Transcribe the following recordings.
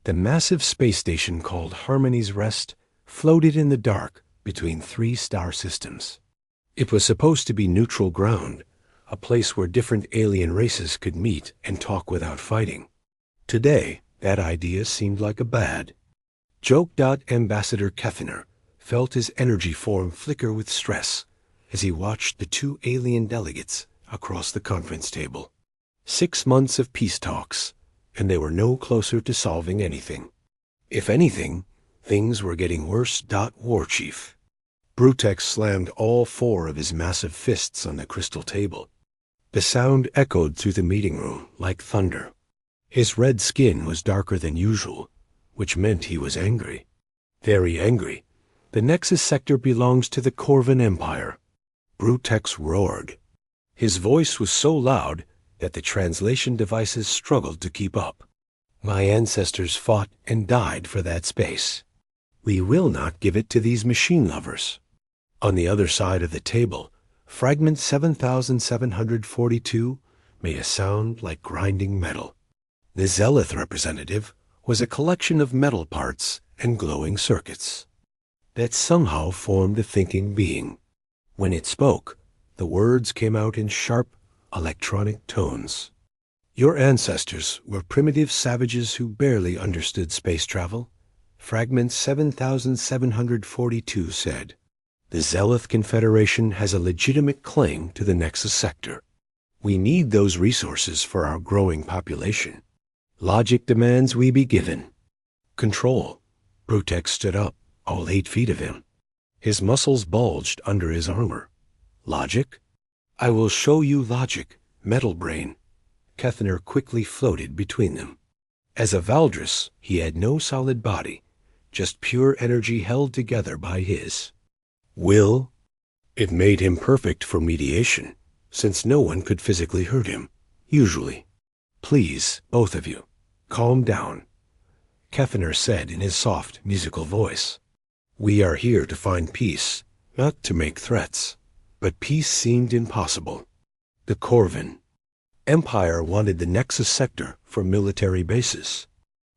The massive space station called Harmony's Rest floated in the dark between 3 star systems. It was supposed to be neutral ground, a place where different alien races could meet and talk without fighting. Today, that idea seemed like a bad joke. Ambassador Kethner felt his energy form flicker with stress as he watched the 2 alien delegates across the conference table. 6 months of peace talks, and they were no closer to solving anything. If anything, things were getting worse. War Chief Brutex slammed all 4 of his massive fists on the crystal table. The sound echoed through the meeting room like thunder. His red skin was darker than usual, which meant he was angry. Very angry. The Nexus sector belongs to the Corvan Empire. Brutex roared. His voice was so loud that the translation devices struggled to keep up. My ancestors fought and died for that space. We will not give it to these machine lovers. On the other side of the table, Fragment 7742 made a sound like grinding metal. The Zelith representative was a collection of metal parts and glowing circuits that somehow formed a thinking being. When it spoke, the words came out in sharp, electronic tones. Your ancestors were primitive savages who barely understood space travel, Fragment 7742 said. The Zelith Confederation has a legitimate claim to the Nexus sector. We need those resources for our growing population. Logic demands we be given. Control. Brutex stood up, all 8 feet of him. His muscles bulged under his armor. Logic? I will show you logic, Metal Brain. Kethner quickly floated between them. As a Valdris, he had no solid body, just pure energy held together by his will. It made him perfect for mediation, since no one could physically hurt him, usually. Please, both of you, calm down, Kethner said in his soft, musical voice. We are here to find peace, not to make threats. But peace seemed impossible. The Corvan Empire wanted the Nexus sector for military bases.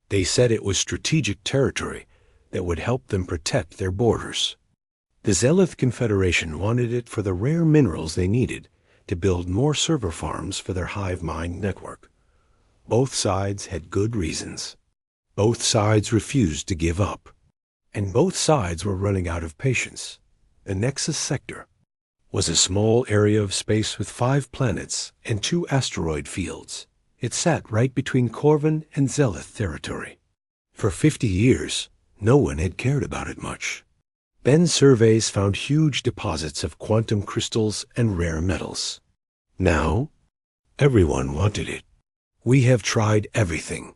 They said it was strategic territory that would help them protect their borders. The Zelith Confederation wanted it for the rare minerals they needed to build more server farms for their hive mind network. Both sides had good reasons. Both sides refused to give up. And both sides were running out of patience. The Nexus sector was a small area of space with 5 planets and 2 asteroid fields. It sat right between Corvan and Zelith territory. For 50 years, no one had cared about it much. Ben's surveys found huge deposits of quantum crystals and rare metals. Now, everyone wanted it. We have tried everything,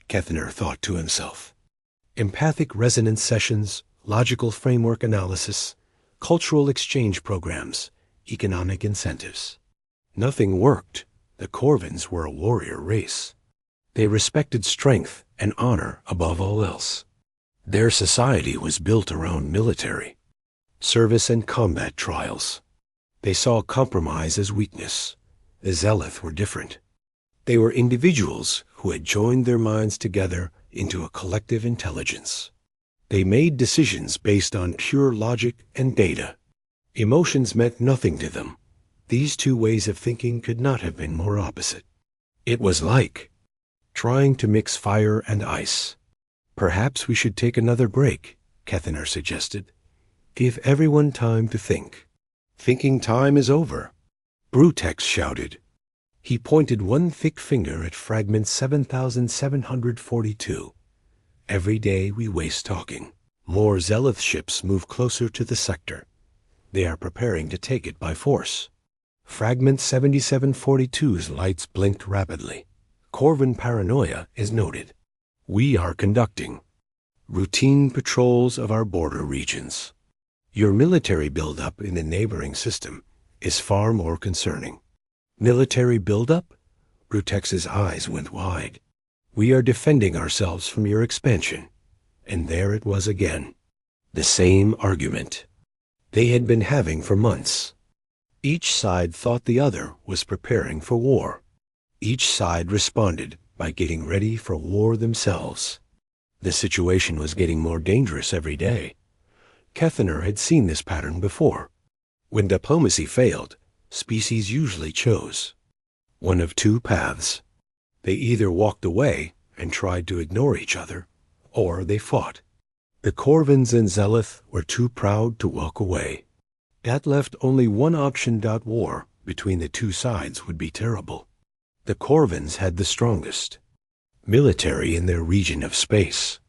Kethner thought to himself. Empathic resonance sessions, logical framework analysis, cultural exchange programs, economic incentives. Nothing worked. The Corvans were a warrior race. They respected strength and honor above all else. Their society was built around military, service and combat trials. They saw compromise as weakness. The Zelith were different. They were individuals who had joined their minds together into a collective intelligence. They made decisions based on pure logic and data. Emotions meant nothing to them. These 2 ways of thinking could not have been more opposite. It was like trying to mix fire and ice. Perhaps we should take another break, Kethner suggested. Give everyone time to think. Thinking time is over, Brutex shouted. He pointed one thick finger at Fragment 7742. Every day we waste talking. More Zelith ships move closer to the sector. They are preparing to take it by force. Fragment 7742's lights blinked rapidly. Corvan paranoia is noted. We are conducting routine patrols of our border regions. Your military buildup in the neighboring system is far more concerning. Military buildup? Brutex's eyes went wide. We are defending ourselves from your expansion. And there it was again. The same argument they had been having for months. Each side thought the other was preparing for war. Each side responded by getting ready for war themselves. The situation was getting more dangerous every day. Kethaner had seen this pattern before. When diplomacy failed, species usually chose one of two paths. They either walked away and tried to ignore each other, or they fought. The Corvins and Zeleth were too proud to walk away. That left only one option. War between the two sides would be terrible. The Corvins had the strongest military in their region of space.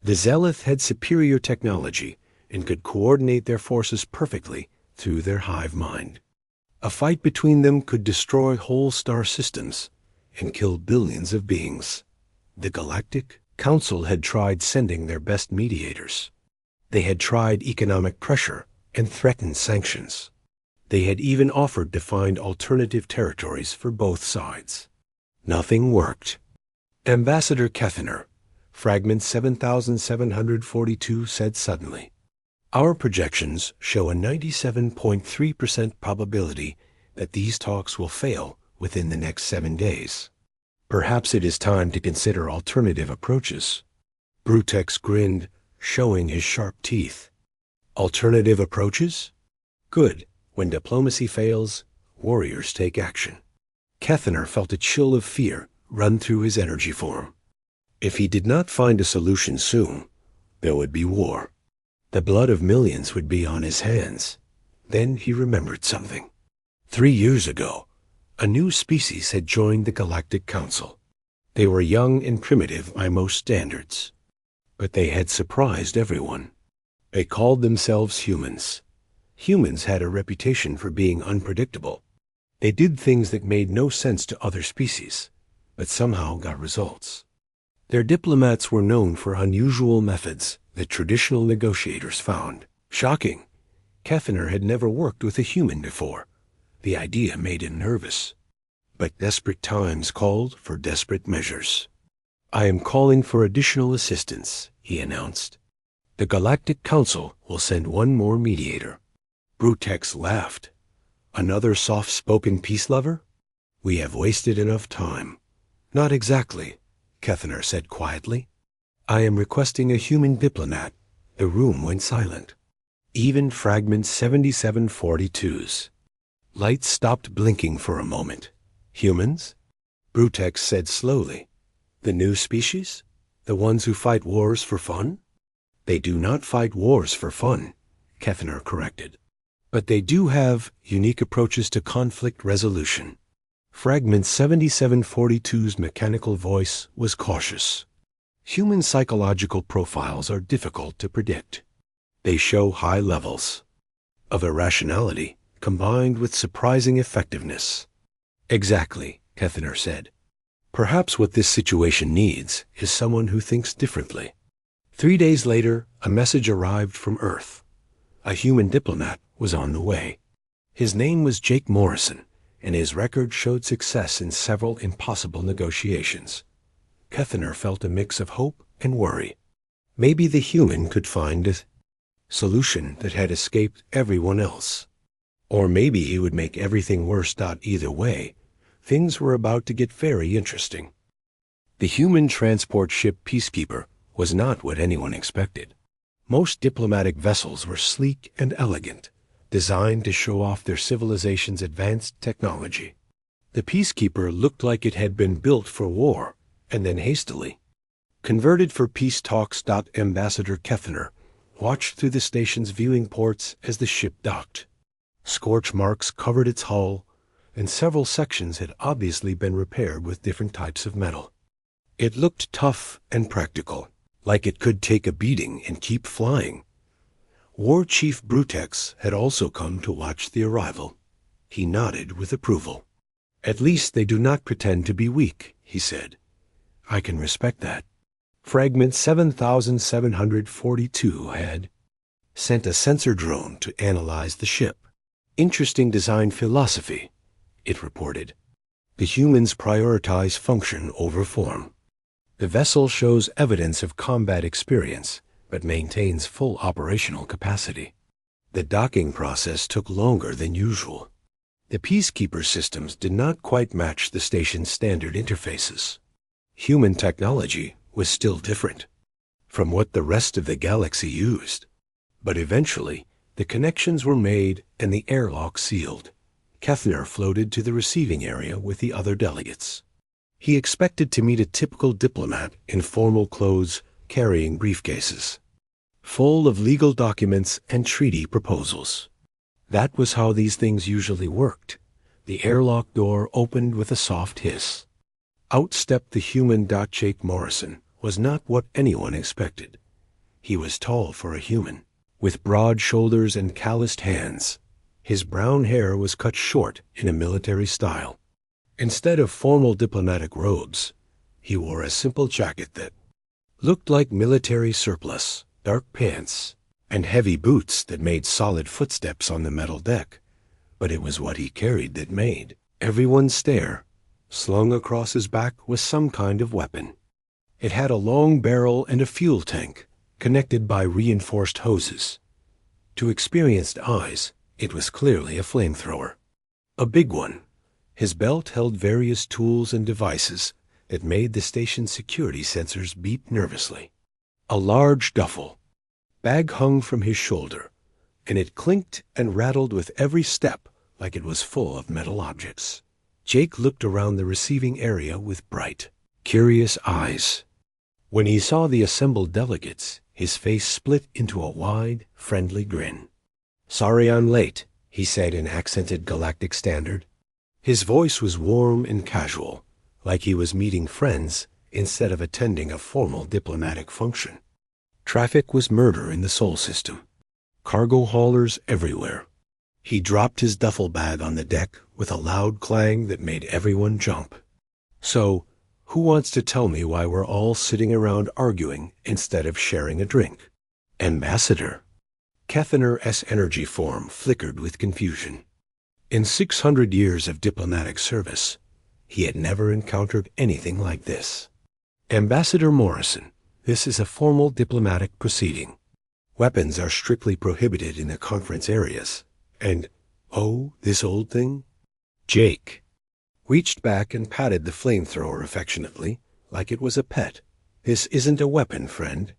The Zeleth had superior technology and could coordinate their forces perfectly through their hive mind. A fight between them could destroy whole star systems and kill billions of beings. The Galactic Council had tried sending their best mediators. They had tried economic pressure and threatened sanctions. They had even offered to find alternative territories for both sides. Nothing worked. Ambassador Kethaner, Fragment 7742, said suddenly, "Our projections show a 97.3% probability that these talks will fail within the next 7 days. Perhaps it is time to consider alternative approaches." Brutex grinned, showing his sharp teeth. Alternative approaches? Good. When diplomacy fails, warriors take action. Kethaner felt a chill of fear run through his energy form. If he did not find a solution soon, there would be war. The blood of millions would be on his hands. Then he remembered something. 3 years ago, a new species had joined the Galactic Council. They were young and primitive by most standards, but they had surprised everyone. They called themselves humans. Humans had a reputation for being unpredictable. They did things that made no sense to other species, but somehow got results. Their diplomats were known for unusual methods that traditional negotiators found shocking. Kethaner had never worked with a human before. The idea made him nervous. But desperate times called for desperate measures. "I am calling for additional assistance," he announced. "The Galactic Council will send one more mediator." Brutex laughed. "Another soft-spoken peace lover? We have wasted enough time." "Not exactly," Kethaner said quietly. "I am requesting a human diplomat." The room went silent. Even Fragment 7742's lights stopped blinking for a moment. "Humans?" Brutex said slowly. "The new species? The ones who fight wars for fun?" "They do not fight wars for fun," Kethaner corrected. "But they do have unique approaches to conflict resolution." Fragment 7742's mechanical voice was cautious. Human psychological profiles are difficult to predict. They show high levels of irrationality combined with surprising effectiveness. "Exactly," Kethaner said. "Perhaps what this situation needs is someone who thinks differently." 3 days later, a message arrived from Earth. A human diplomat was on the way. His name was Jake Morrison, and his record showed success in several impossible negotiations. Kethaner felt a mix of hope and worry. Maybe the human could find a solution that had escaped everyone else. Or maybe he would make everything worse. Either way, things were about to get very interesting. The human transport ship Peacekeeper was not what anyone expected. Most diplomatic vessels were sleek and elegant, designed to show off their civilization's advanced technology. The Peacekeeper looked like it had been built for war, and then hastily converted for peace talks. Ambassador Kethaner watched through the station's viewing ports as the ship docked. Scorch marks covered its hull, and several sections had obviously been repaired with different types of metal. It looked tough and practical, like it could take a beating and keep flying. War Chief Brutex had also come to watch the arrival. He nodded with approval. "At least they do not pretend to be weak," he said. "I can respect that." Fragment 7742 had sent a sensor drone to analyze the ship. "Interesting design philosophy," it reported. "The humans prioritize function over form. The vessel shows evidence of combat experience, but maintains full operational capacity. The docking process took longer than usual. The Peacekeeper systems did not quite match the station's standard interfaces. Human technology was still different. from what the rest of the galaxy used. But eventually, the connections were made and the airlock sealed. Kethner floated to the receiving area with the other delegates. He expected to meet a typical diplomat in formal clothes, carrying briefcases, full of legal documents and treaty proposals. That was how these things usually worked. The airlock door opened with a soft hiss. Out stepped the human. Jake Morrison was not what anyone expected. He was tall for a human, with broad shoulders and calloused hands. His brown hair was cut short in a military style. Instead of formal diplomatic robes, he wore a simple jacket that looked like military surplus, dark pants, and heavy boots that made solid footsteps on the metal deck. But it was what he carried that made everyone stare. Slung across his back was some kind of weapon. It had a long barrel and a fuel tank, connected by reinforced hoses. To experienced eyes, it was clearly a flamethrower. A big one. His belt held various tools and devices that made the station's security sensors beep nervously. A large duffel bag hung from his shoulder, and it clinked and rattled with every step like it was full of metal objects. Jake looked around the receiving area with bright, curious eyes. When he saw the assembled delegates, his face split into a wide, friendly grin. "Sorry I'm late," he said in accented Galactic Standard. His voice was warm and casual, like he was meeting friends instead of attending a formal diplomatic function. Traffic was murder in the Sol system. Cargo haulers everywhere. He dropped his duffel bag on the deck with a loud clang that made everyone jump. "So, who wants to tell me why we're all sitting around arguing instead of sharing a drink?" "Ambassador." Kethner's energy form flickered with confusion. In 600 years of diplomatic service, he had never encountered anything like this. "Ambassador Morrison, this is a formal diplomatic proceeding. Weapons are strictly prohibited in the conference areas. And, oh, this old thing?" Jake reached back and patted the flamethrower affectionately, like it was a pet. "This isn't a weapon, friend.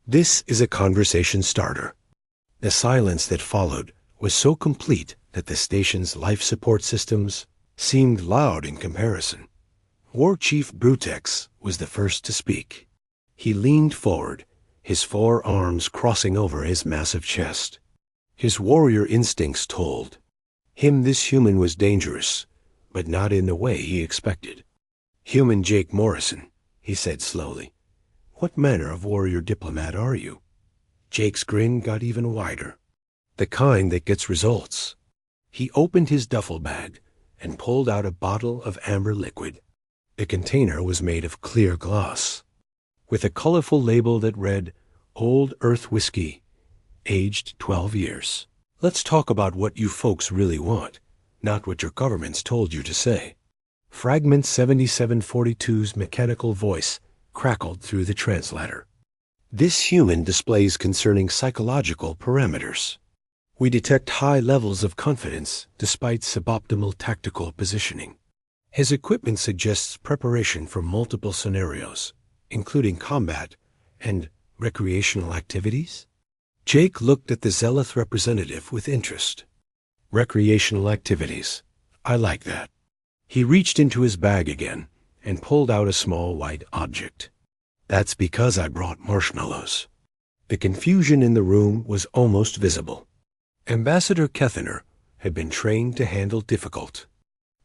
This is a conversation starter." The silence that followed was so complete that the station's life support systems seemed loud in comparison. War Chief Brutex was the first to speak. He leaned forward, his 4 arms crossing over his massive chest. His warrior instincts told him this human was dangerous, but not in the way he expected. "Human Jake Morrison," he said slowly, "what manner of warrior diplomat are you?" Jake's grin got even wider. "The kind that gets results." He opened his duffel bag and pulled out a bottle of amber liquid. The container was made of clear glass, with a colorful label that read, "Old Earth Whiskey, aged 12 years. Let's talk about what you folks really want, not what your government's told you to say." Fragment 7742's mechanical voice crackled through the translator. "This human displays concerning psychological parameters. We detect high levels of confidence despite suboptimal tactical positioning. His equipment suggests preparation for multiple scenarios, including combat and recreational activities." Jake looked at the Zealoth representative with interest. "Recreational activities. I like that." He reached into his bag again and pulled out a small white object. "That's because I brought marshmallows." The confusion in the room was almost visible. Ambassador Kethner had been trained to handle difficult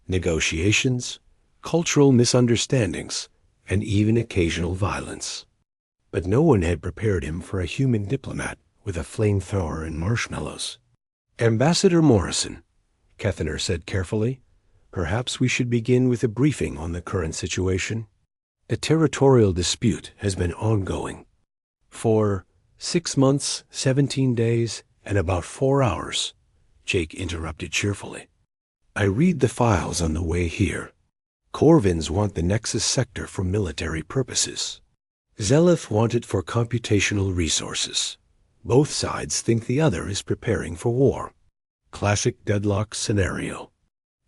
negotiations, cultural misunderstandings, and even occasional violence. But no one had prepared him for a human diplomat with a flamethrower and marshmallows. "Ambassador Morrison," Kethner said carefully, "perhaps we should begin with a briefing on the current situation. The territorial dispute has been ongoing for 6 months, 17 days, and about 4 hours," Jake interrupted cheerfully. "I read the files on the way here. Corvins want the Nexus sector for military purposes. Zealoth want it for computational resources. Both sides think the other is preparing for war. Classic deadlock scenario."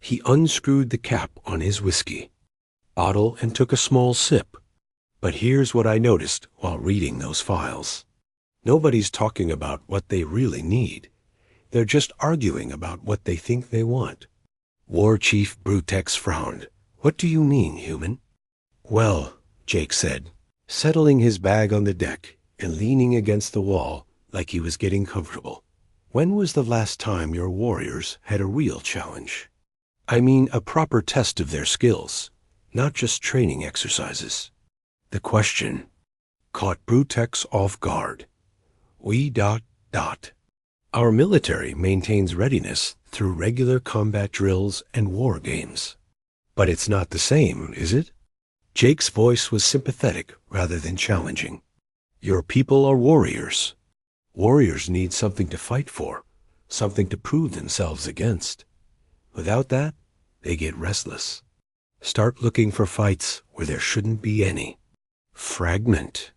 He unscrewed the cap on his whiskey bottle and took a small sip. But here's what I noticed while reading those files. Nobody's talking about what they really need. They're just arguing about what they think they want. War Chief Brutex frowned. What do you mean, human? Well, Jake said, settling his bag on the deck and leaning against the wall like he was getting comfortable. When was the last time your warriors had a real challenge? I mean a proper test of their skills, not just training exercises. The question caught Brutex off guard. Our military maintains readiness through regular combat drills and war games. But it's not the same, is it? Jake's voice was sympathetic rather than challenging. Your people are warriors. Warriors need something to fight for, something to prove themselves against. Without that, they get restless. Start looking for fights where there shouldn't be any. Fragment.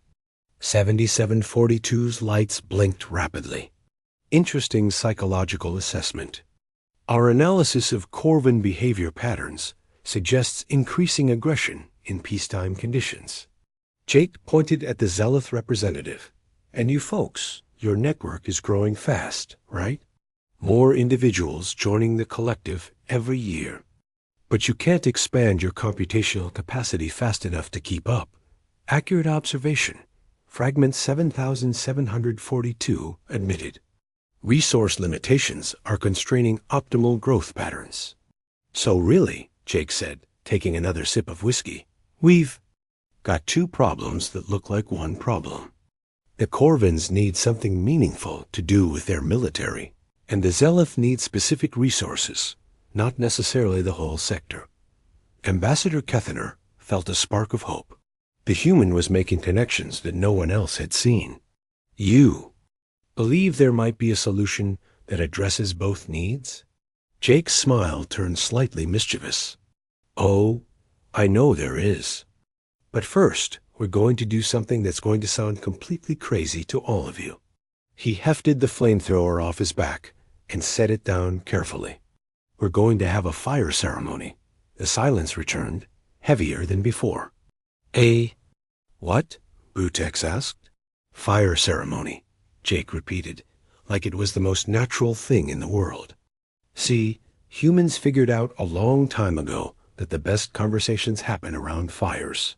7742's lights blinked rapidly. Interesting psychological assessment. Our analysis of Corvin behavior patterns suggests increasing aggression in peacetime conditions. Jake pointed at the Zealoth representative. And you folks, your network is growing fast, right? More individuals joining the collective every year. But you can't expand your computational capacity fast enough to keep up. Accurate observation. Fragment 7742 admitted. Resource limitations are constraining optimal growth patterns. So really, Jake said, taking another sip of whiskey, we've got two problems that look like one problem. The Corvins need something meaningful to do with their military, and the Zealoth need specific resources, not necessarily the whole sector. Ambassador Kethener felt a spark of hope. The human was making connections that no one else had seen. You believe there might be a solution that addresses both needs? Jake's smile turned slightly mischievous. Oh, I know there is. But first, we're going to do something that's going to sound completely crazy to all of you. He hefted the flamethrower off his back and set it down carefully. We're going to have a fire ceremony. The silence returned, heavier than before. What? Brutex asked. Fire ceremony, Jake repeated, like it was the most natural thing in the world. See, humans figured out a long time ago that the best conversations happen around fires.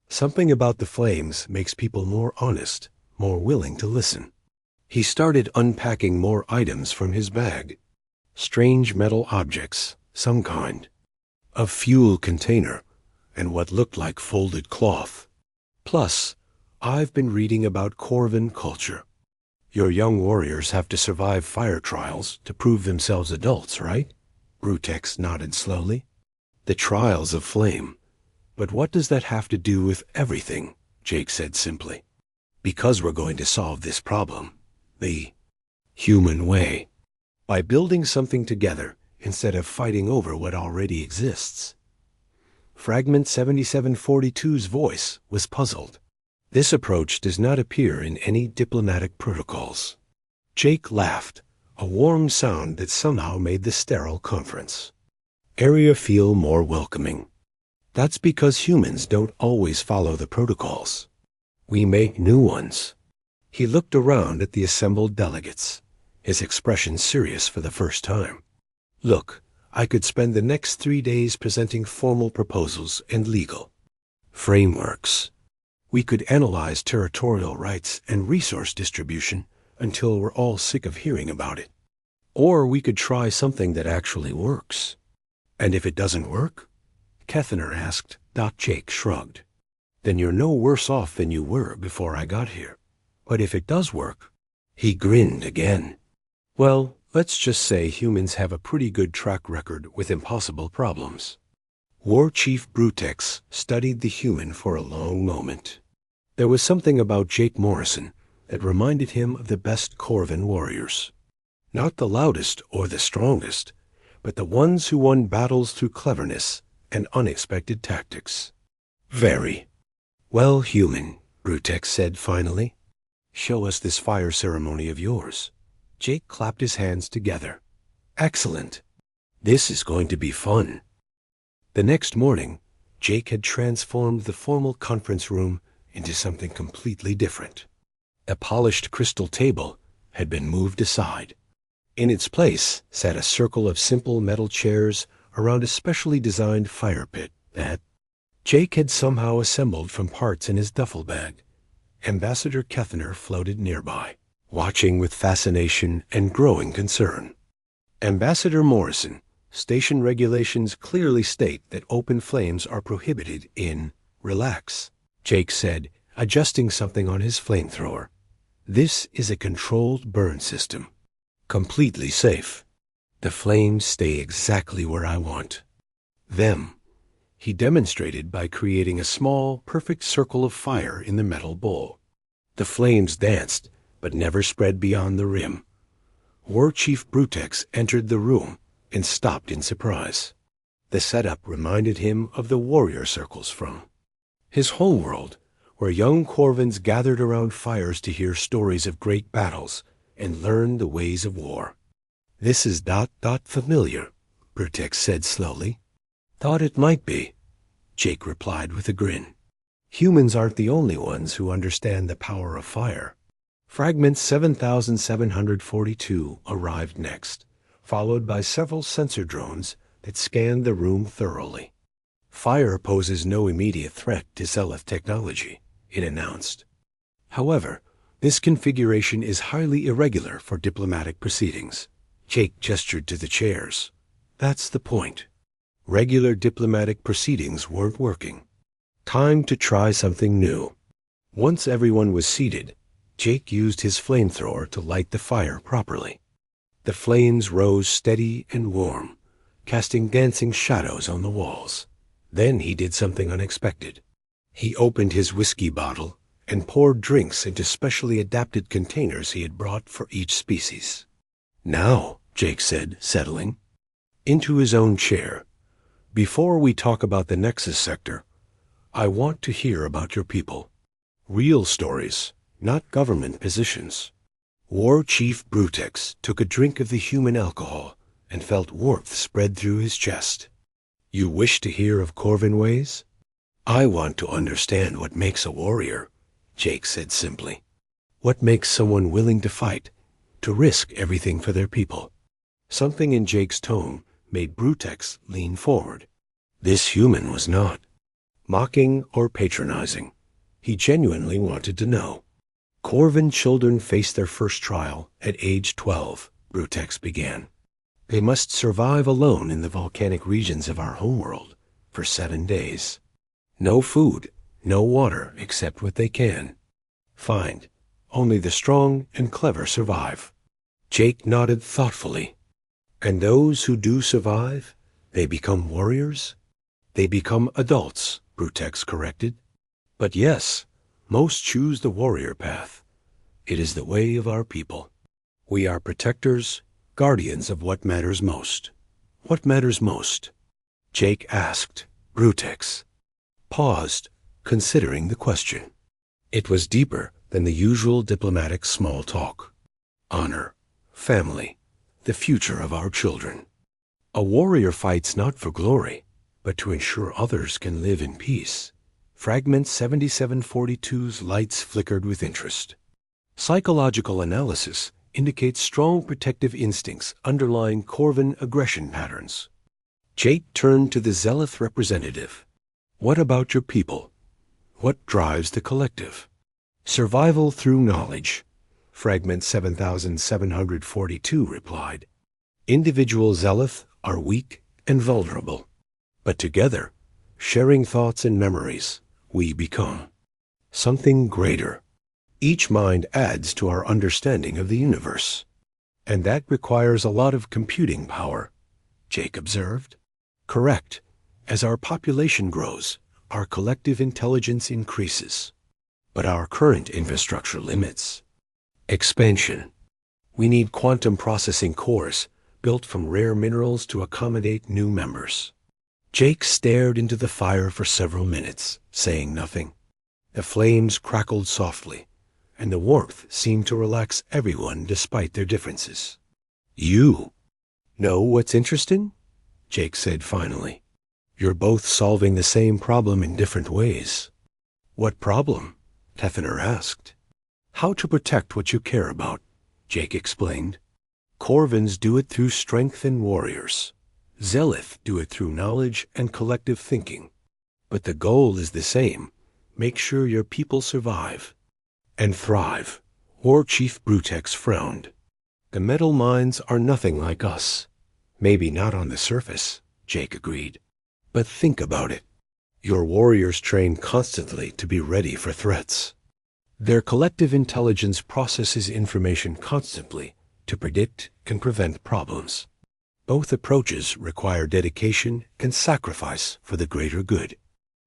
Something about the flames makes people more honest, more willing to listen. He started unpacking more items from his bag. Strange metal objects, some kind. A fuel container, and what looked like folded cloth. Plus, I've been reading about Corvin culture. Your young warriors have to survive fire trials to prove themselves adults, right? Brutex nodded slowly. The trials of flame. But what does that have to do with everything? Jake said simply. Because we're going to solve this problem. The human way. By building something together instead of fighting over what already exists. Fragment 7742's voice was puzzled. This approach does not appear in any diplomatic protocols. Jake laughed, a warm sound that somehow made the sterile conference area feel more welcoming. That's because humans don't always follow the protocols. We make new ones. He looked around at the assembled delegates, his expression serious for the first time. Look, I could spend the next 3 days presenting formal proposals and legal frameworks. We could analyze territorial rights and resource distribution until we're all sick of hearing about it. Or we could try something that actually works. And if it doesn't work? Kethener asked. Jake shrugged. Then you're no worse off than you were before I got here. But if it does work? He grinned again. Well, let's just say humans have a pretty good track record with impossible problems. War Chief Brutex studied the human for a long moment. There was something about Jake Morrison that reminded him of the best Corvin warriors. Not the loudest or the strongest, but the ones who won battles through cleverness and unexpected tactics. Very. Well, human, Brutex said finally. Show us this fire ceremony of yours. Jake clapped his hands together. Excellent. This is going to be fun. The next morning, Jake had transformed the formal conference room into something completely different. A polished crystal table had been moved aside. In its place sat a circle of simple metal chairs around a specially designed fire pit that Jake had somehow assembled from parts in his duffel bag. Ambassador Kethner floated nearby, watching with fascination and growing concern. Ambassador Morrison, station regulations clearly state that open flames are prohibited in Relax, Jake said, adjusting something on his flamethrower. This is a controlled burn system. Completely safe. The flames stay exactly where I want them. He demonstrated by creating a small, perfect circle of fire in the metal bowl. The flames danced, but never spread beyond the rim. War Chief Brutex entered the room and stopped in surprise. The setup reminded him of the warrior circles from his homeworld, where young Corvins gathered around fires to hear stories of great battles and learn the ways of war. This is familiar, Brutex said slowly. Thought it might be, Jake replied with a grin. Humans aren't the only ones who understand the power of fire. Fragment 7742 arrived next, followed by several sensor drones that scanned the room thoroughly. Fire poses no immediate threat to Zeleth technology, it announced. However, this configuration is highly irregular for diplomatic proceedings. Jake gestured to the chairs. That's the point. Regular diplomatic proceedings weren't working. Time to try something new. Once everyone was seated, Jake used his flamethrower to light the fire properly. The flames rose steady and warm, casting dancing shadows on the walls. Then he did something unexpected. He opened his whiskey bottle and poured drinks into specially adapted containers he had brought for each species. Now, Jake said, settling into his own chair, before we talk about the Nexus sector, I want to hear about your people. Real stories, not government positions. War Chief Brutex took a drink of the human alcohol and felt warmth spread through his chest. You wish to hear of Corvin ways? I want to understand what makes a warrior, Jake said simply. What makes someone willing to fight, to risk everything for their people? Something in Jake's tone made Brutex lean forward. This human was not mocking or patronizing. He genuinely wanted to know. Corvin children face their first trial at age 12, Brutex began. They must survive alone in the volcanic regions of our homeworld for 7 days. No food, no water except what they can find. Only the strong and clever survive. Jake nodded thoughtfully. And those who do survive, they become warriors? They become adults, Brutex corrected. But yes, most choose the warrior path. It is the way of our people. We are protectors, guardians of what matters most. What matters most? Jake asked. Brutex paused, considering the question. It was deeper than the usual diplomatic small talk. Honor, family, the future of our children. A warrior fights not for glory, but to ensure others can live in peace. Fragment 7742's lights flickered with interest. Psychological analysis indicates strong protective instincts underlying Corvin aggression patterns. Jake turned to the Zeleth representative. What about your people? What drives the collective? Survival through knowledge, Fragment 7742 replied. Individual Zeleth are weak and vulnerable, but together, sharing thoughts and memories, we become something greater. Each mind adds to our understanding of the universe, and that requires a lot of computing power, Jake observed. Correct. As our population grows, our collective intelligence increases, but our current infrastructure limits expansion. We need quantum processing cores built from rare minerals to accommodate new members. Jake stared into the fire for several minutes, saying nothing. The flames crackled softly, and the warmth seemed to relax everyone despite their differences. You know what's interesting? Jake said finally. You're both solving the same problem in different ways. What problem? Tefener asked. How to protect what you care about, Jake explained. Corvins do it through strength and warriors. Zelith do it through knowledge and collective thinking. But the goal is the same. Make sure your people survive. And thrive. War Chief Brutex frowned. The metal mines are nothing like us. Maybe not on the surface, Jake agreed. But think about it. Your warriors train constantly to be ready for threats. Their collective intelligence processes information constantly to predict and prevent problems. Both approaches require dedication and sacrifice for the greater good.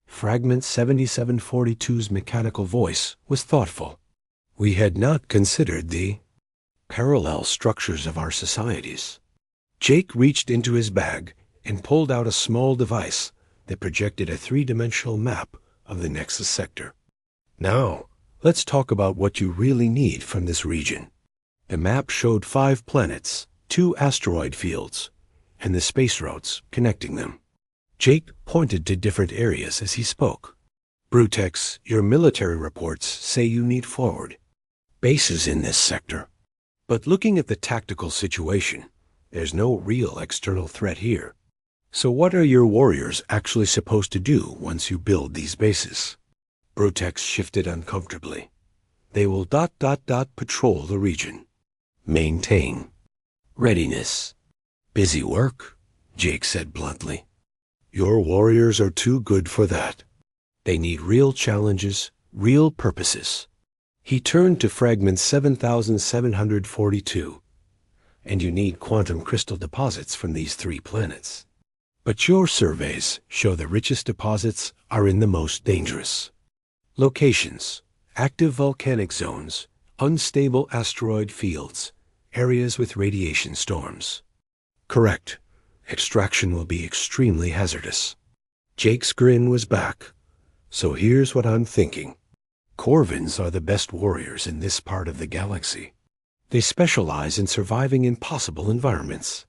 Fragment 7742's mechanical voice was thoughtful. We had not considered the parallel structures of our societies. Jake reached into his bag and pulled out a small device that projected a three-dimensional map of the Nexus sector. Now, let's talk about what you really need from this region. The map showed 5 planets, 2 asteroid fields, and the space routes connecting them. Jake pointed to different areas as he spoke. Brutex, your military reports say you need forward bases in this sector. But looking at the tactical situation, there's no real external threat here. So what are your warriors actually supposed to do once you build these bases? Brutex shifted uncomfortably. They will ... patrol the region. Maintain. Readiness. Busy work, Jake said bluntly. Your warriors are too good for that. They need real challenges, real purposes. He turned to fragment 7742. And you need quantum crystal deposits from these 3 planets. But your surveys show the richest deposits are in the most dangerous locations: active volcanic zones, unstable asteroid fields, areas with radiation storms. Correct. Extraction will be extremely hazardous. Jake's grin was back. So here's what I'm thinking. Corvins are the best warriors in this part of the galaxy. They specialize in surviving impossible environments.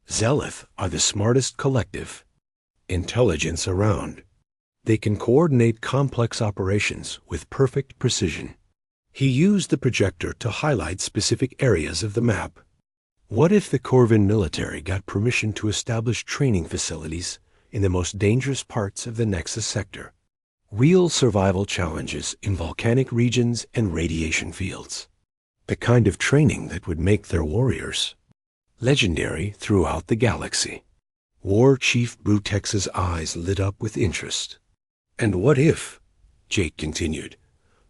Zelith are the smartest collective intelligence around. They can coordinate complex operations with perfect precision. He used the projector to highlight specific areas of the map. What if the Corvin military got permission to establish training facilities in the most dangerous parts of the Nexus sector? Real survival challenges in volcanic regions and radiation fields. The kind of training that would make their warriors legendary throughout the galaxy. War Chief Brutex's eyes lit up with interest. And what if, Jake continued,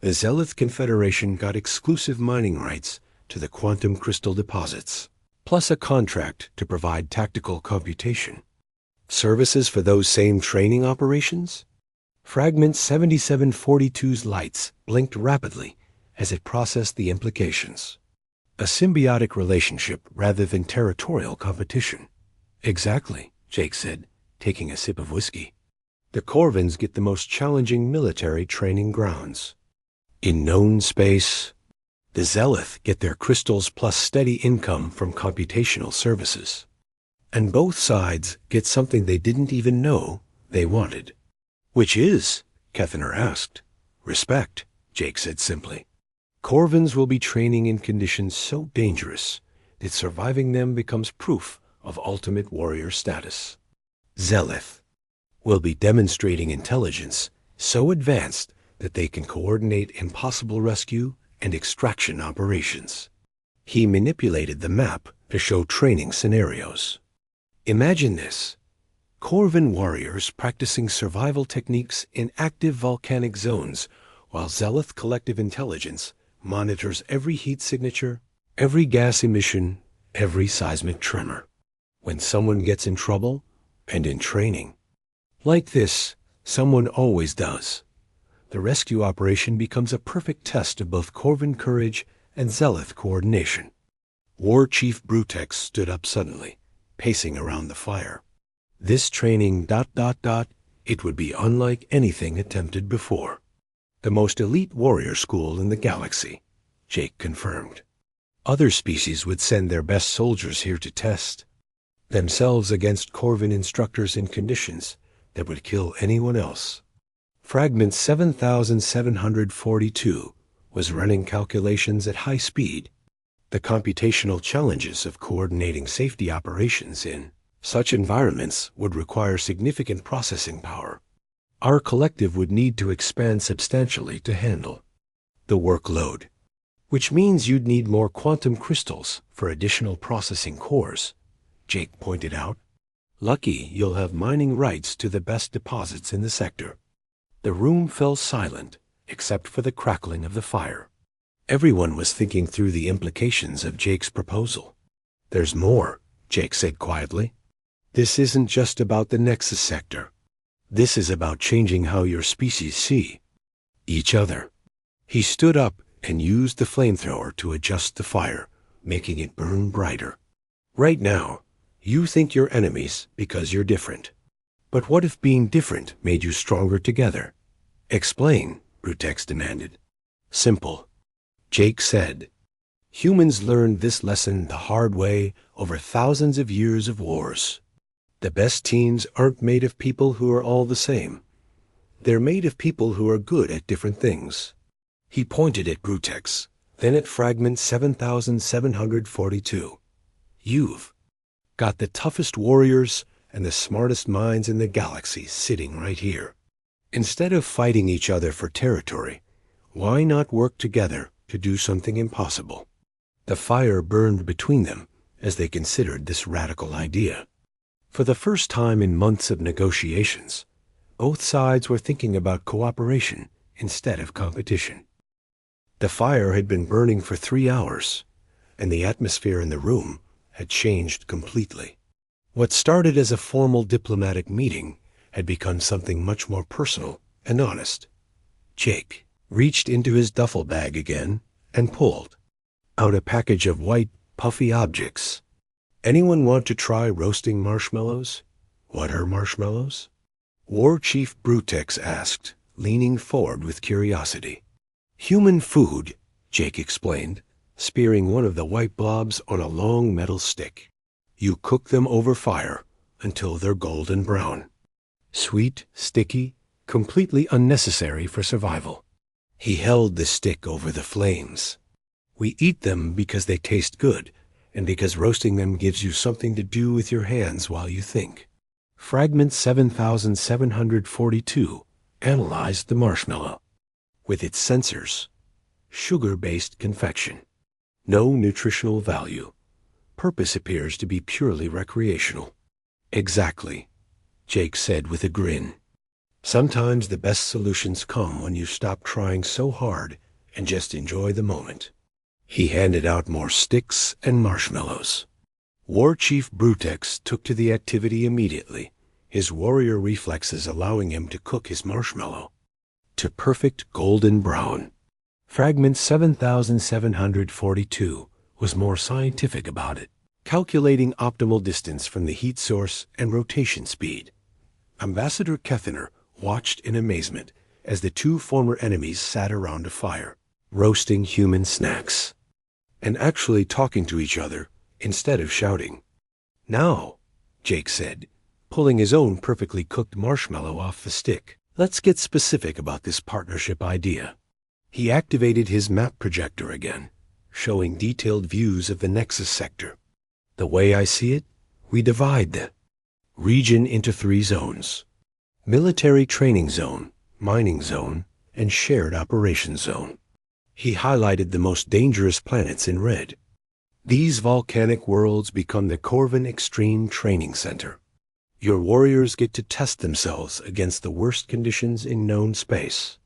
the Zelith Confederation got exclusive mining rights to the quantum crystal deposits, plus a contract to provide tactical computation? Services for those same training operations? Fragment 7742's lights blinked rapidly as it processed the implications. A symbiotic relationship rather than territorial competition. Exactly, Jake said, taking a sip of whiskey. The Corvins get the most challenging military training grounds. In known space, the Zelith get their crystals plus steady income from computational services. And both sides get something they didn't even know they wanted. Which is, Tefener asked. Respect, Jake said simply. Corvins will be training in conditions so dangerous that surviving them becomes proof of ultimate warrior status. Zelith will be demonstrating intelligence so advanced that they can coordinate impossible rescue and extraction operations. He manipulated the map to show training scenarios. Imagine this. Corvin warriors practicing survival techniques in active volcanic zones while Zelith collective intelligence monitors every heat signature, every gas emission, every seismic tremor. When someone gets in trouble and in training, like this, someone always does, the rescue operation becomes a perfect test of both Corvin courage and Zelith coordination. War Chief Brutex stood up suddenly, pacing around the fire. This training ... it would be unlike anything attempted before. The most elite warrior school in the galaxy, Jake confirmed. Other species would send their best soldiers here to test themselves against Corvin instructors in conditions that would kill anyone else. Fragment 7742 was running calculations at high speed. The computational challenges of coordinating safety operations in such environments would require significant processing power. Our collective would need to expand substantially to handle the workload, which means you'd need more quantum crystals for additional processing cores, Jake pointed out. Lucky you'll have mining rights to the best deposits in the sector. The room fell silent, except for the crackling of the fire. Everyone was thinking through the implications of Jake's proposal. There's more, Jake said quietly. This isn't just about the Nexus sector. This is about changing how your species see each other. He stood up and used the flamethrower to adjust the fire, making it burn brighter. Right now, you think you're enemies because you're different. But what if being different made you stronger together? Explain, Brutex demanded. Simple, Jake said. Humans learned this lesson the hard way over thousands of years of wars. The best teams aren't made of people who are all the same. They're made of people who are good at different things. He pointed at Brutex, then at Fragment 7742. You've got the toughest warriors and the smartest minds in the galaxy sitting right here. Instead of fighting each other for territory, why not work together to do something impossible? The fire burned between them as they considered this radical idea. For the first time in months of negotiations, both sides were thinking about cooperation instead of competition. The fire had been burning for 3 hours, and the atmosphere in the room had changed completely. What started as a formal diplomatic meeting had become something much more personal and honest. Jake reached into his duffel bag again and pulled out a package of white, puffy objects. Anyone want to try roasting marshmallows? What are marshmallows? War Chief Brutex asked, leaning forward with curiosity. Human food, Jake explained, spearing one of the white blobs on a long metal stick. You cook them over fire until they're golden brown. Sweet, sticky, completely unnecessary for survival. He held the stick over the flames. We eat them because they taste good, and because roasting them gives you something to do with your hands while you think. Fragment 7742 analyzed the marshmallow. With its sensors, sugar-based confection. No nutritional value. Purpose appears to be purely recreational. Exactly, Jake said with a grin. Sometimes the best solutions come when you stop trying so hard and just enjoy the moment. He handed out more sticks and marshmallows. War Chief Brutex took to the activity immediately, his warrior reflexes allowing him to cook his marshmallow to perfect golden brown. Fragment 7742 was more scientific about it, calculating optimal distance from the heat source and rotation speed. Ambassador Kethener watched in amazement as the two former enemies sat around a fire, roasting human snacks, and actually talking to each other instead of shouting. Now, Jake said, pulling his own perfectly cooked marshmallow off the stick, let's get specific about this partnership idea. He activated his map projector again, showing detailed views of the Nexus sector. The way I see it, we divide the region into 3 zones: military training zone, mining zone, and shared operations zone. He highlighted the most dangerous planets in red. These volcanic worlds become the Corvin Extreme Training Center. Your warriors get to test themselves against the worst conditions in known space.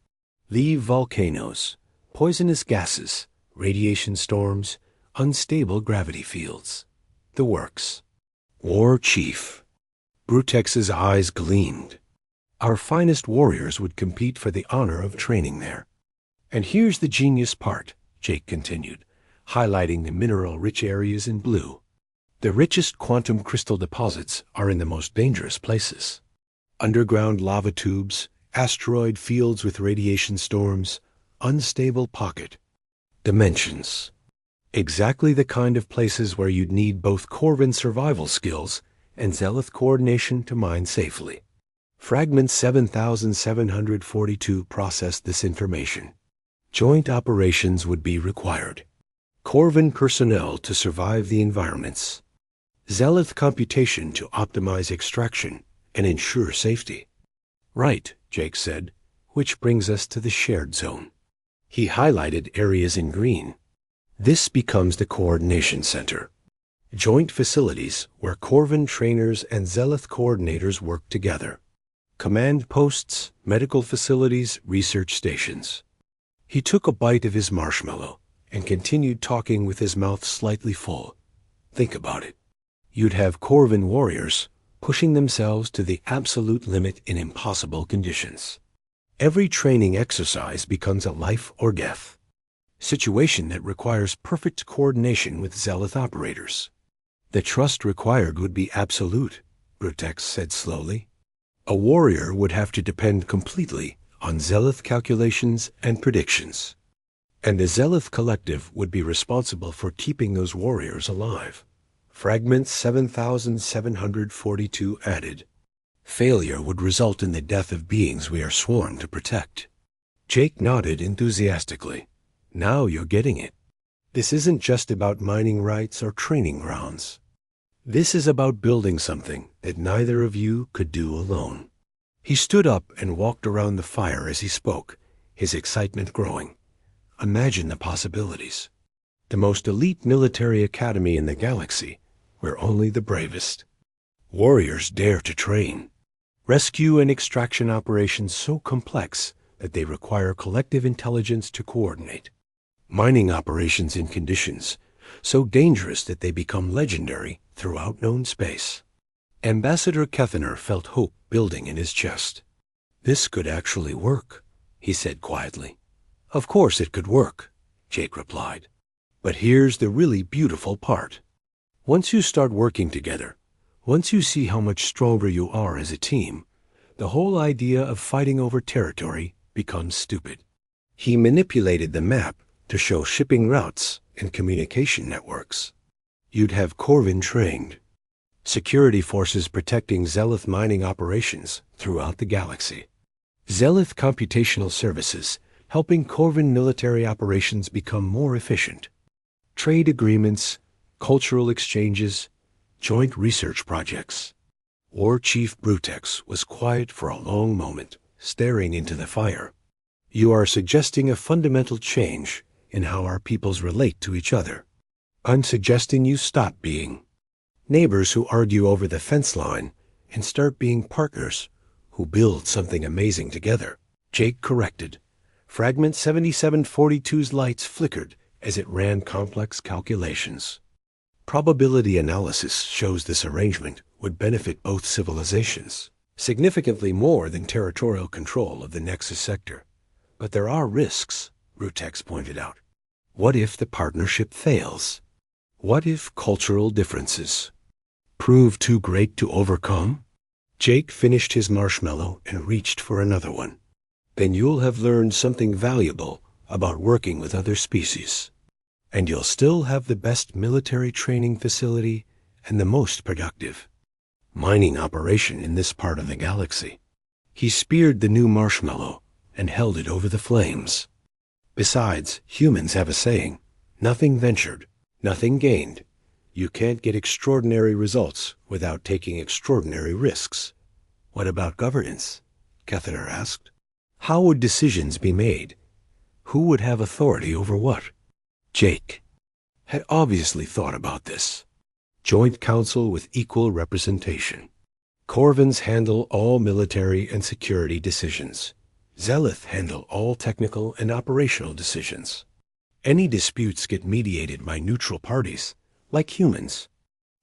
Leave volcanoes, poisonous gases, radiation storms, unstable gravity fields. The works. War Chief. Brutex's eyes gleamed. Our finest warriors would compete for the honor of training there. And here's the genius part, Jake continued, highlighting the mineral-rich areas in blue. The richest quantum crystal deposits are in the most dangerous places. Underground lava tubes, asteroid fields with radiation storms, unstable pocket dimensions. Exactly the kind of places where you'd need both Corvin survival skills and Zealoth coordination to mine safely. Fragment 7742 processed this information. Joint operations would be required. Corvin personnel to survive the environments. Zealoth computation to optimize extraction and ensure safety. Right, Jake said, which brings us to the shared zone. He highlighted areas in green. This becomes the coordination center. Joint facilities where Corvin trainers and Zealoth coordinators work together. Command posts, medical facilities, research stations. He took a bite of his marshmallow and continued talking with his mouth slightly full. Think about it. You'd have Corvin warriors pushing themselves to the absolute limit in impossible conditions. Every training exercise becomes a life or death situation that requires perfect coordination with Zealoth operators. The trust required would be absolute, Brutex said slowly. A warrior would have to depend completely on Zealoth calculations and predictions. And the Zealoth collective would be responsible for keeping those warriors alive. Fragment 7742 added, failure would result in the death of beings we are sworn to protect. Jake nodded enthusiastically. Now you're getting it. This isn't just about mining rights or training grounds. This is about building something that neither of you could do alone. He stood up and walked around the fire as he spoke, his excitement growing. Imagine the possibilities. The most elite military academy in the galaxy, where only the bravest warriors dare to train. Rescue and extraction operations so complex that they require collective intelligence to coordinate. Mining operations in conditions so dangerous that they become legendary throughout known space. Ambassador Kethaner felt hope building in his chest. This could actually work, he said quietly. Of course it could work, Jake replied. But here's the really beautiful part. Once you start working together, once you see how much stronger you are as a team, the whole idea of fighting over territory becomes stupid. He manipulated the map to show shipping routes and communication networks. You'd have Corvin trained, security forces protecting Zealoth mining operations throughout the galaxy. Zealoth computational services helping Corvin military operations become more efficient. Trade agreements, cultural exchanges, joint research projects. War Chief Brutex was quiet for a long moment, staring into the fire. You are suggesting a fundamental change in how our peoples relate to each other. I'm suggesting you stop being neighbors who argue over the fence line and start being partners who build something amazing together. Jake corrected. Fragment 7742's lights flickered as it ran complex calculations. Probability analysis shows this arrangement would benefit both civilizations, significantly more than territorial control of the Nexus sector. But there are risks, Brutex pointed out. What if the partnership fails? What if cultural differences prove too great to overcome? Jake finished his marshmallow and reached for another one. Then you'll have learned something valuable about working with other species. And you'll still have the best military training facility and the most productive mining operation in this part of the galaxy. He speared the new marshmallow and held it over the flames. Besides, humans have a saying, nothing ventured, nothing gained. You can't get extraordinary results without taking extraordinary risks. What about governance? Kethaner asked. How would decisions be made? Who would have authority over what? Jake had obviously thought about this. Joint council with equal representation. Corvins handle all military and security decisions. Zealoth handle all technical and operational decisions. Any disputes get mediated by neutral parties, like humans.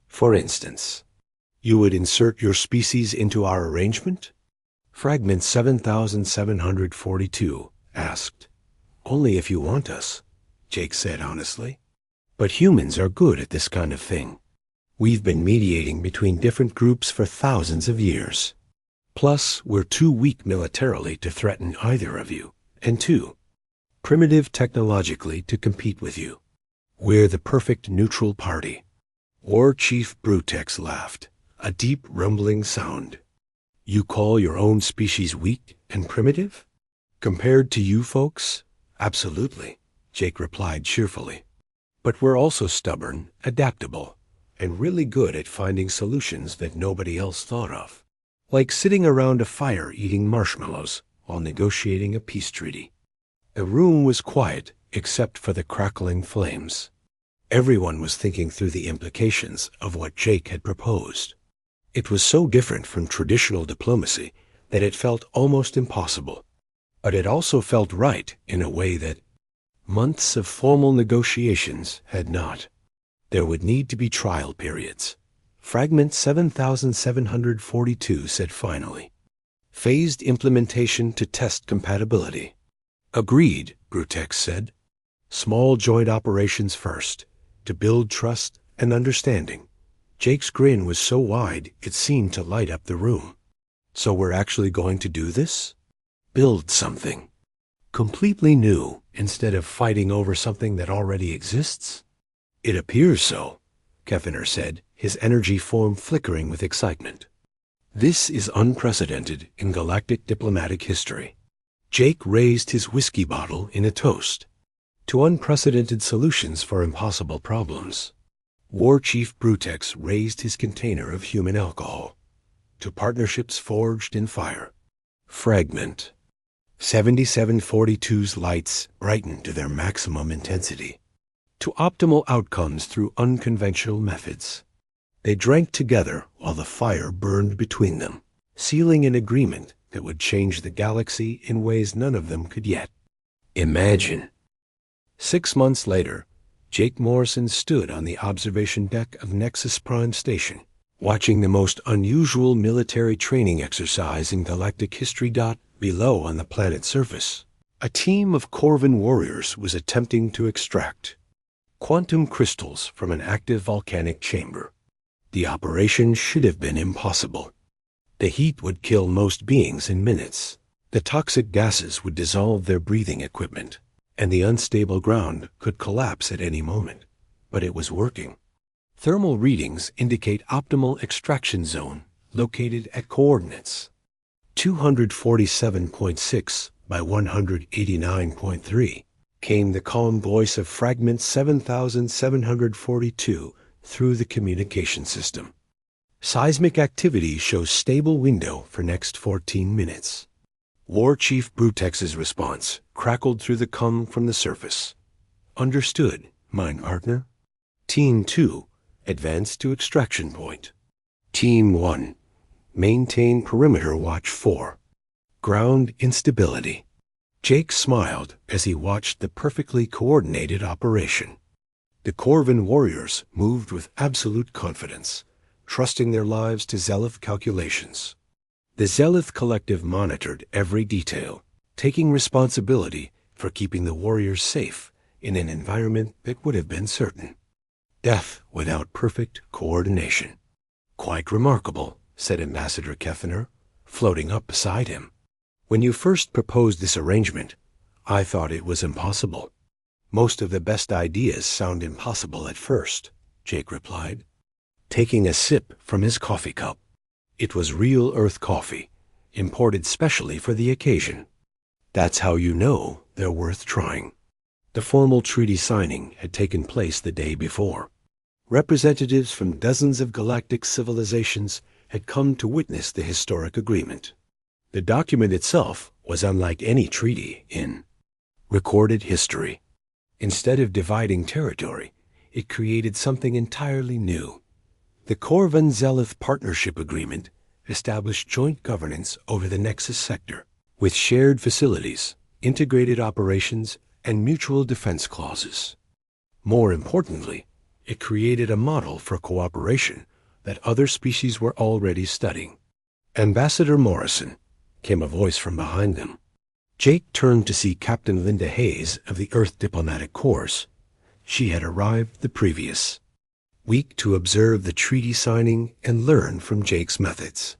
For instance, you would insert your species into our arrangement? Fragment 7742 asked. Only if you want us, Jake said honestly. But humans are good at this kind of thing. We've been mediating between different groups for thousands of years. Plus, we're too weak militarily to threaten either of you, and too primitive technologically to compete with you. We're the perfect neutral party. War Chief Brutex laughed, a deep rumbling sound. You call your own species weak and primitive? Compared to you folks? Absolutely, Jake replied cheerfully. But we're also stubborn, adaptable, and really good at finding solutions that nobody else thought of. Like sitting around a fire eating marshmallows while negotiating a peace treaty. The room was quiet except for the crackling flames. Everyone was thinking through the implications of what Jake had proposed. It was so different from traditional diplomacy that it felt almost impossible. But it also felt right in a way that months of formal negotiations had not. There would need to be trial periods. Fragment 7742 said finally. Phased implementation to test compatibility. Agreed, Brutex said. Small joint operations first, to build trust and understanding. Jake's grin was so wide it seemed to light up the room. So we're actually going to do this? Build something completely new instead of fighting over something that already exists? It appears so, Kefiner said, his energy form flickering with excitement. This is unprecedented in galactic diplomatic history. Jake raised his whiskey bottle in a toast to unprecedented solutions for impossible problems. War Chief Brutex raised his container of human alcohol to partnerships forged in fire. Fragment 7742's lights brightened to their maximum intensity, to optimal outcomes through unconventional methods. They drank together while the fire burned between them, sealing an agreement that would change the galaxy in ways none of them could yet imagine. 6 months later, Jake Morrison stood on the observation deck of Nexus Prime Station, watching the most unusual military training exercise in galactic history. Below on the planet's surface, a team of Corvan warriors was attempting to extract quantum crystals from an active volcanic chamber. The operation should have been impossible. The heat would kill most beings in minutes. The toxic gases would dissolve their breathing equipment, and the unstable ground could collapse at any moment. But it was working. Thermal readings indicate optimal extraction zone located at coordinates 247.6 by 189.3, came the calm voice of Fragment 7742 through the communication system. Seismic activity shows stable window for next 14 minutes. War Chief Brutex's response crackled through the cum from the surface. Understood, mine partner. Team 2, advance to extraction point. Team 1, maintain perimeter watch 4. Ground instability. Jake smiled as he watched the perfectly coordinated operation. The Corvan warriors moved with absolute confidence, trusting their lives to Zelith calculations. The Zelith Collective monitored every detail, taking responsibility for keeping the warriors safe in an environment that would have been certain. Death without perfect coordination. Quite remarkable, said Ambassador Kefiner, floating up beside him. When you first proposed this arrangement, I thought it was impossible. Most of the best ideas sound impossible at first, Jake replied, taking a sip from his coffee cup. It was real Earth coffee, imported specially for the occasion. That's how you know they're worth trying. The formal treaty signing had taken place the day before. Representatives from dozens of galactic civilizations had come to witness the historic agreement. The document itself was unlike any treaty in recorded history. Instead of dividing territory, it created something entirely new. The Corvan Zelith Partnership Agreement established joint governance over the Nexus sector, with shared facilities, integrated operations, and mutual defense clauses. More importantly, it created a model for cooperation that other species were already studying. Ambassador Morrison, came a voice from behind them. Jake turned to see Captain Linda Hayes of the Earth Diplomatic Corps. She had arrived the previous week to observe the treaty signing and learn from Jake's methods.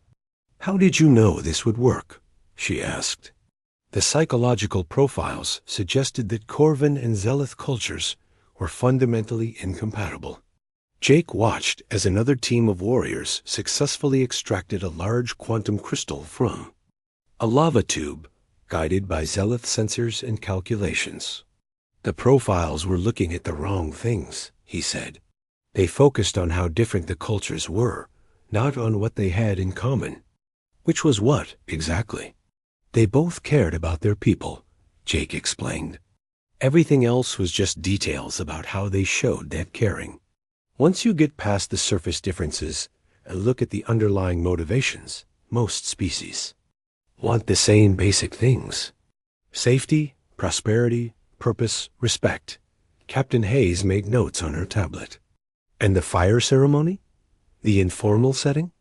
How did you know this would work? She asked. The psychological profiles suggested that Corvan and Zelith cultures were fundamentally incompatible. Jake watched as another team of warriors successfully extracted a large quantum crystal from a lava tube, guided by Zealoth sensors and calculations. The profiles were looking at the wrong things, he said. They focused on how different the cultures were, not on what they had in common. Which was what, exactly? They both cared about their people, Jake explained. Everything else was just details about how they showed that caring. Once you get past the surface differences and look at the underlying motivations, most species want the same basic things. Safety, prosperity, purpose, respect. Captain Hayes made notes on her tablet. And the fire ceremony? The informal setting?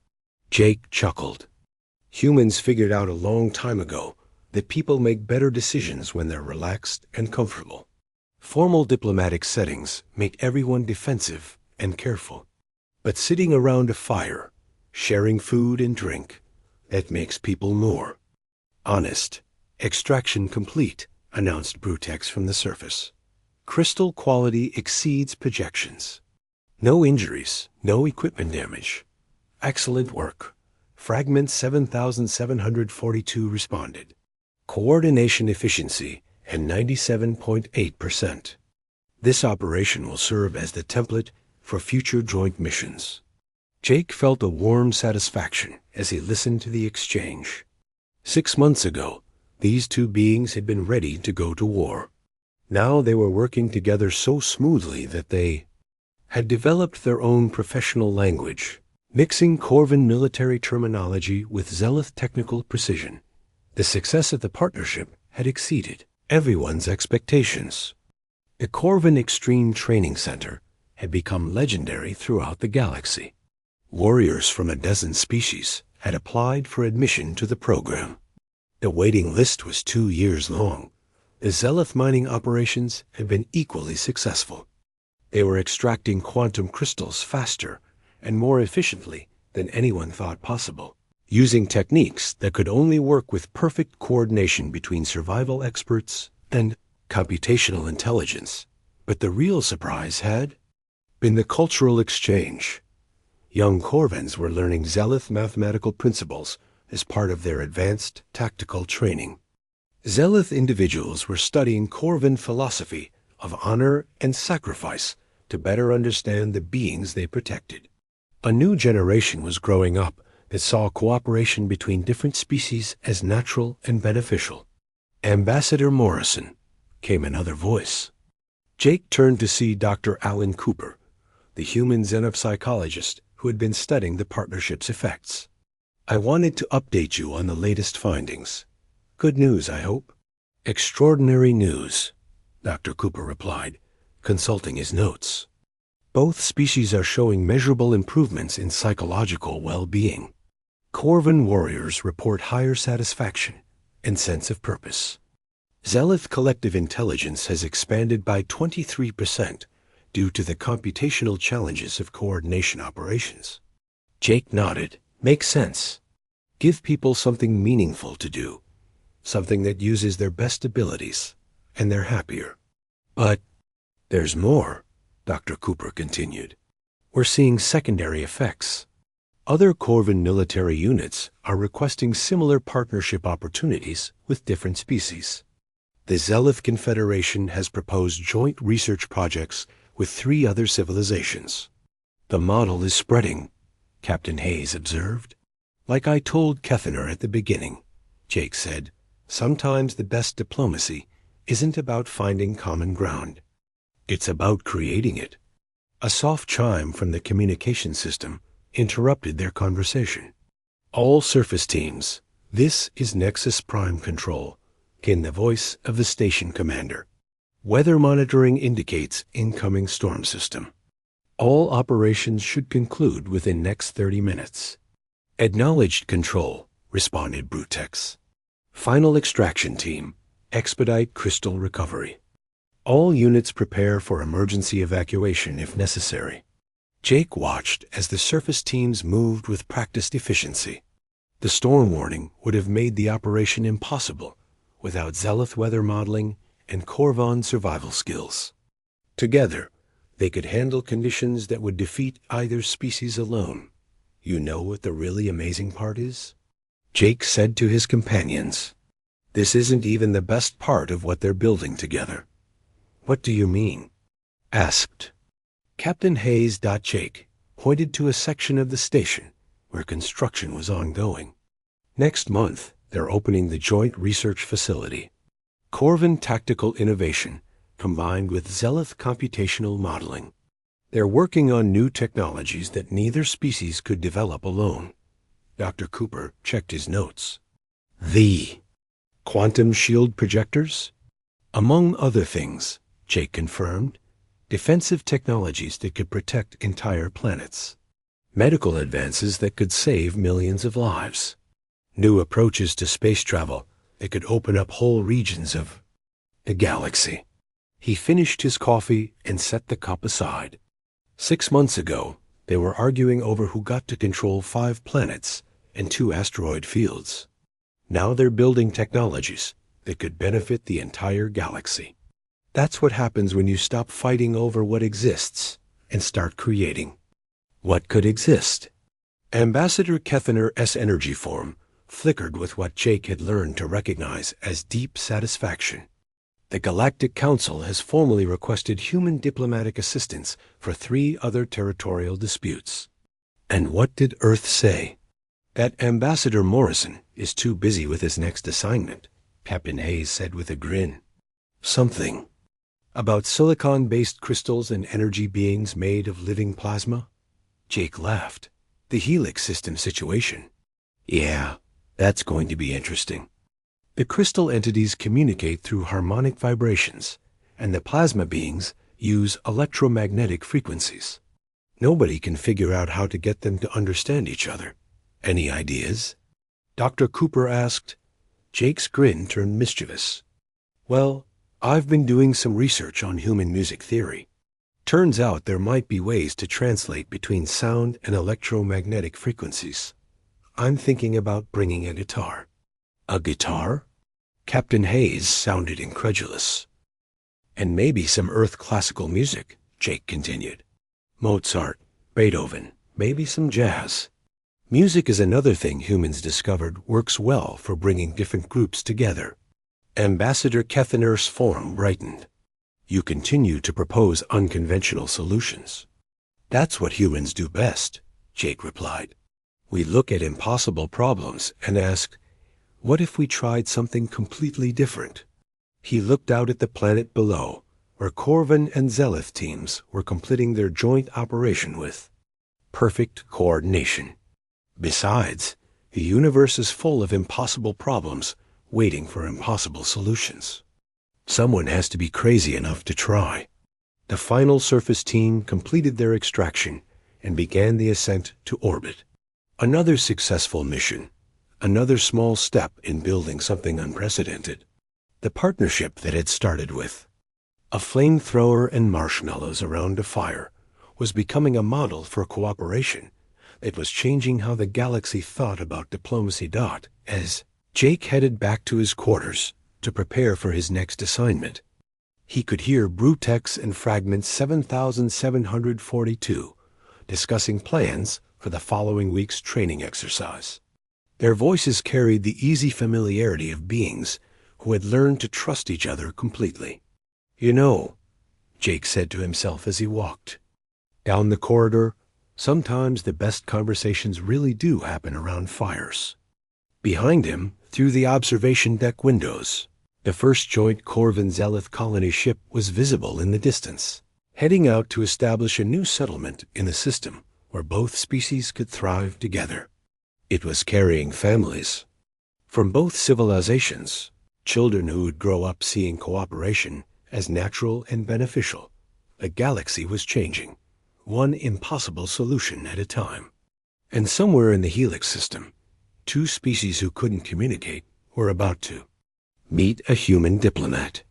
Jake chuckled. Humans figured out a long time ago that people make better decisions when they're relaxed and comfortable. Formal diplomatic settings make everyone defensive and careful. But sitting around a fire, sharing food and drink, that makes people more honest. Extraction complete, announced Brutex from the surface. Crystal quality exceeds projections. No injuries, no equipment damage. Excellent work. Fragment 7742 responded. Coordination efficiency at 97.8%. This operation will serve as the template for future joint missions. Jake felt a warm satisfaction as he listened to the exchange. 6 months ago, these two beings had been ready to go to war. Now they were working together so smoothly that they had developed their own professional language, mixing Corvan military terminology with Zealoth technical precision. The success of the partnership had exceeded everyone's expectations. The Corvan Extreme Training Center had become legendary throughout the galaxy. Warriors from a dozen species had applied for admission to the program. The waiting list was 2 years long. The Zealoth mining operations had been equally successful. They were extracting quantum crystals faster and more efficiently than anyone thought possible, using techniques that could only work with perfect coordination between survival experts and computational intelligence. But the real surprise had been the cultural exchange. Young Corvans were learning Zealoth mathematical principles as part of their advanced tactical training. Zealoth individuals were studying Corvan philosophy of honor and sacrifice to better understand the beings they protected. A new generation was growing up that saw cooperation between different species as natural and beneficial. Ambassador Morrison, came another voice. Jake turned to see Dr. Alan Cooper, the human xenopsychologist who had been studying the partnership's effects. I wanted to update you on the latest findings. Good news, I hope. Extraordinary news, Dr. Cooper replied, consulting his notes. Both species are showing measurable improvements in psychological well-being. Corvan warriors report higher satisfaction and sense of purpose. Zealoth collective intelligence has expanded by 23% due to the computational challenges of coordination operations. Jake nodded. Makes sense. Give people something meaningful to do, something that uses their best abilities, and they're happier. But there's more, Dr. Cooper continued. We're seeing secondary effects. Other Corvan military units are requesting similar partnership opportunities with different species. The Zealoth Confederation has proposed joint research projects with 3 other civilizations. The model is spreading, Captain Hayes observed. Like I told Kethaner at the beginning, Jake said, sometimes the best diplomacy isn't about finding common ground. It's about creating it. A soft chime from the communication system interrupted their conversation. All surface teams, this is Nexus Prime Control, came the voice of the station commander. Weather monitoring indicates incoming storm system. All operations should conclude within next 30 minutes. Acknowledged, Control, responded Brutex. Final extraction team, expedite crystal recovery. All units prepare for emergency evacuation if necessary. Jake watched as the surface teams moved with practiced efficiency. The storm warning would have made the operation impossible without Zealoth weather modeling and Corvan survival skills. Together, They could handle conditions that would defeat either species alone. You know what the really amazing part is? Jake said to his companions, "This isn't even the best part of what they're building together." "What do you mean?" asked Captain Hayes. Jake pointed to a section of the station where construction was ongoing. "Next month, they're opening the Joint Research Facility. Corvin Tactical Innovation combined with Zelith Computational Modeling. They're working on new technologies that neither species could develop alone." Dr. Cooper checked his notes. "The quantum shield projectors?" "Among other things," Jake confirmed. "Defensive technologies that could protect entire planets. Medical advances that could save millions of lives. New approaches to space travel that could open up whole regions of the galaxy." He finished his coffee and set the cup aside. 6 months ago, they were arguing over who got to control 5 planets and 2 asteroid fields. Now they're building technologies that could benefit the entire galaxy. That's what happens when you stop fighting over what exists and start creating. What could exist? Ambassador Kethaner's energy form flickered with what Jake had learned to recognize as deep satisfaction. The Galactic Council has formally requested human diplomatic assistance for 3 other territorial disputes. And what did Earth say? That Ambassador Morrison is too busy with his next assignment, Captain Hayes said with a grin. Something about silicon-based crystals and energy beings made of living plasma? Jake laughed. The Helix system situation. Yeah, that's going to be interesting. The crystal entities communicate through harmonic vibrations, and the plasma beings use electromagnetic frequencies. Nobody can figure out how to get them to understand each other. Any ideas? Dr. Cooper asked. Jake's grin turned mischievous. Well, I've been doing some research on human music theory. Turns out there might be ways to translate between sound and electromagnetic frequencies. I'm thinking about bringing a guitar. A guitar? Captain Hayes sounded incredulous. And maybe some Earth classical music, Jake continued. Mozart, Beethoven, maybe some jazz. Music is another thing humans discovered works well for bringing different groups together. Ambassador Kethaner's form brightened. You continue to propose unconventional solutions. That's what humans do best, Jake replied. We look at impossible problems and ask, what if we tried something completely different? He looked out at the planet below, where Corvin and Zelith teams were completing their joint operation with perfect coordination. Besides, the universe is full of impossible problems waiting for impossible solutions. Someone has to be crazy enough to try. The final surface team completed their extraction and began the ascent to orbit. Another successful mission. Another small step in building something unprecedented. The partnership that had started with a flamethrower and marshmallows around a fire was becoming a model for cooperation that was changing how the galaxy thought about diplomacy. As Jake headed back to his quarters to prepare for his next assignment, he could hear Brutex and Fragment 7742 discussing plans for the following week's training exercise. Their voices carried the easy familiarity of beings who had learned to trust each other completely. You know, Jake said to himself as he walked down the corridor, sometimes the best conversations really do happen around fires. Behind him, through the observation deck windows, the first joint Corvin Zelith colony ship was visible in the distance, heading out to establish a new settlement in the system where both species could thrive together. It was carrying families from both civilizations, children who would grow up seeing cooperation as natural and beneficial. The galaxy was changing, one impossible solution at a time. And somewhere in the Helix system, 2 species who couldn't communicate were about to meet a human diplomat.